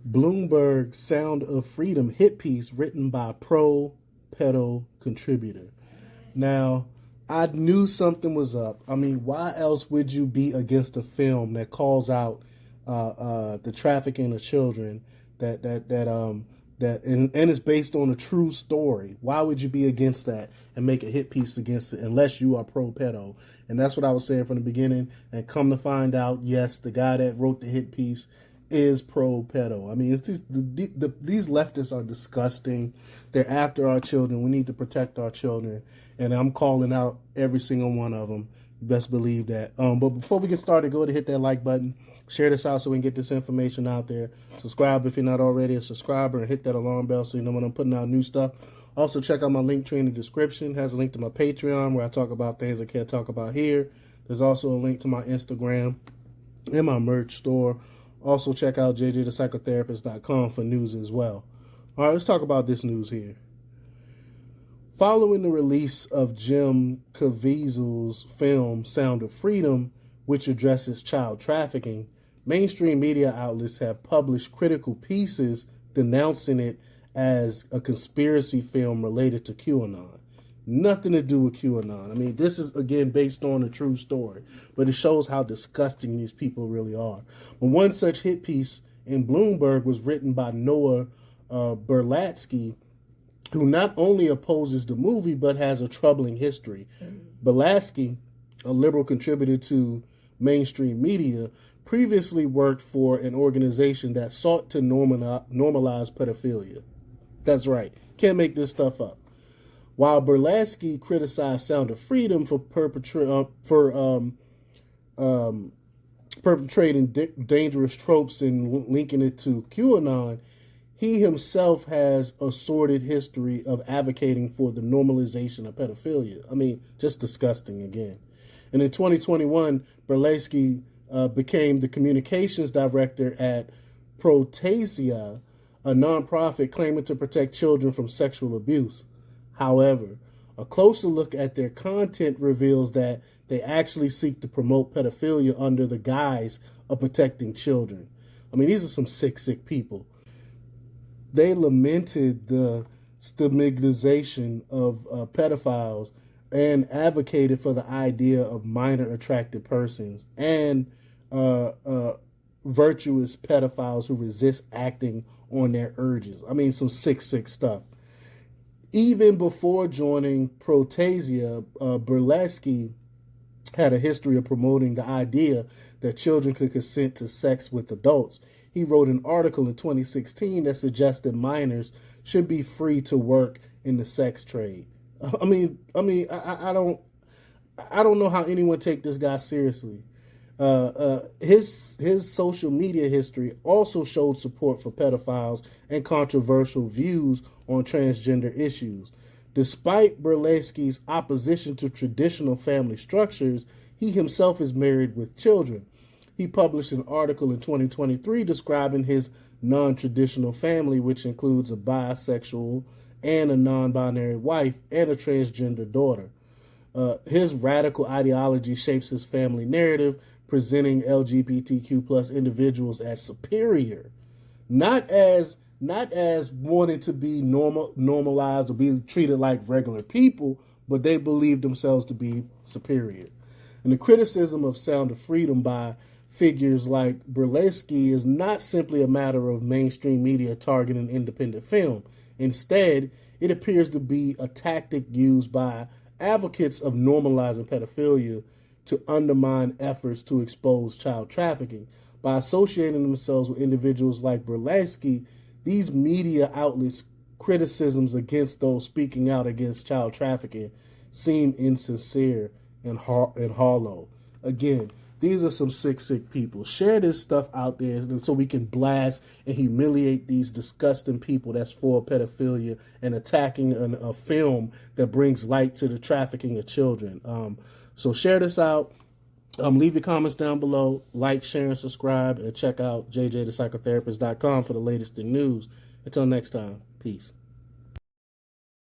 Bloomberg Sound of Freedom hit piece written by Pro-Pedo contributor. Now, I knew something was up. I mean, why else would you be against a film that calls out the trafficking of children and it's based on a true story? Why would you be against that and make a hit piece against it unless you are pro-pedo? And that's what I was saying from the beginning. And come to find out, yes, the guy that wrote the hit piece is pro-pedo. I mean, these leftists are disgusting. They're after our children. We need to protect our children. And I'm calling out every single one of them. Best believe that. But before we get started, go ahead and hit that like button. Share this out so we can get this information out there. Subscribe if you're not already a subscriber, and hit that alarm bell so you know when I'm putting out new stuff. Also, check out my link tree in the description. It has a link to my Patreon where I talk about things I can't talk about here. There's also a link to my Instagram and my merch store. Also, check out jjthepsychotherapist.com for news as well. All right, let's talk about this news here. Following the release of Jim Caviezel's film Sound of Freedom, which addresses child trafficking, mainstream media outlets have published critical pieces denouncing it as a conspiracy film related to QAnon. Nothing to do with QAnon. I mean, this is, again, based on a true story, but it shows how disgusting these people really are. But one such hit piece in Bloomberg was written by Noah Berlatsky, who not only opposes the movie, but has a troubling history. Berlatsky, a liberal contributor to mainstream media, previously worked for an organization that sought to normalize pedophilia. That's right. Can't make this stuff up. While Berlatsky criticized Sound of Freedom for perpetrating dangerous tropes and linking it to QAnon, he himself has a sordid history of advocating for the normalization of pedophilia. I mean, just disgusting again. And in 2021, Berlatsky became the communications director at Pro-Pedo, a nonprofit claiming to protect children from sexual abuse. However, a closer look at their content reveals that they actually seek to promote pedophilia under the guise of protecting children. I mean, these are some sick people. They lamented the stigmatization of pedophiles and advocated for the idea of minor attracted persons and virtuous pedophiles who resist acting on their urges. I mean, some sick stuff. Even before joining Pro-Pedo, Berlatsky had a history of promoting the idea that children could consent to sex with adults. He wrote an article in 2016 that suggested minors should be free to work in the sex trade. I don't know how anyone take this guy seriously. His social media history also showed support for pedophiles and controversial views on transgender issues. Despite Berlatsky's opposition to traditional family structures, he himself is married with children. He published an article in 2023 describing his non-traditional family, which includes a bisexual and a non-binary wife and a transgender daughter. His radical ideology shapes his family narrative, presenting LGBTQ plus individuals as superior, not as wanting to be normalized or be treated like regular people, but they believe themselves to be superior. And the criticism of Sound of Freedom by figures like Berlatsky is not simply a matter of mainstream media targeting independent film. Instead, it appears to be a tactic used by advocates of normalizing pedophilia to undermine efforts to expose child trafficking. By associating themselves with individuals like Berlatsky, these media outlets' criticisms against those speaking out against child trafficking seem insincere and hollow. Again, these are some sick people. Share this stuff out there so we can blast and humiliate these disgusting people that's for pedophilia and attacking a film that brings light to the trafficking of children. So share this out. Leave your comments down below. Like, share, and subscribe. And check out jjthepsychotherapist.com for the latest in news. Until next time, peace.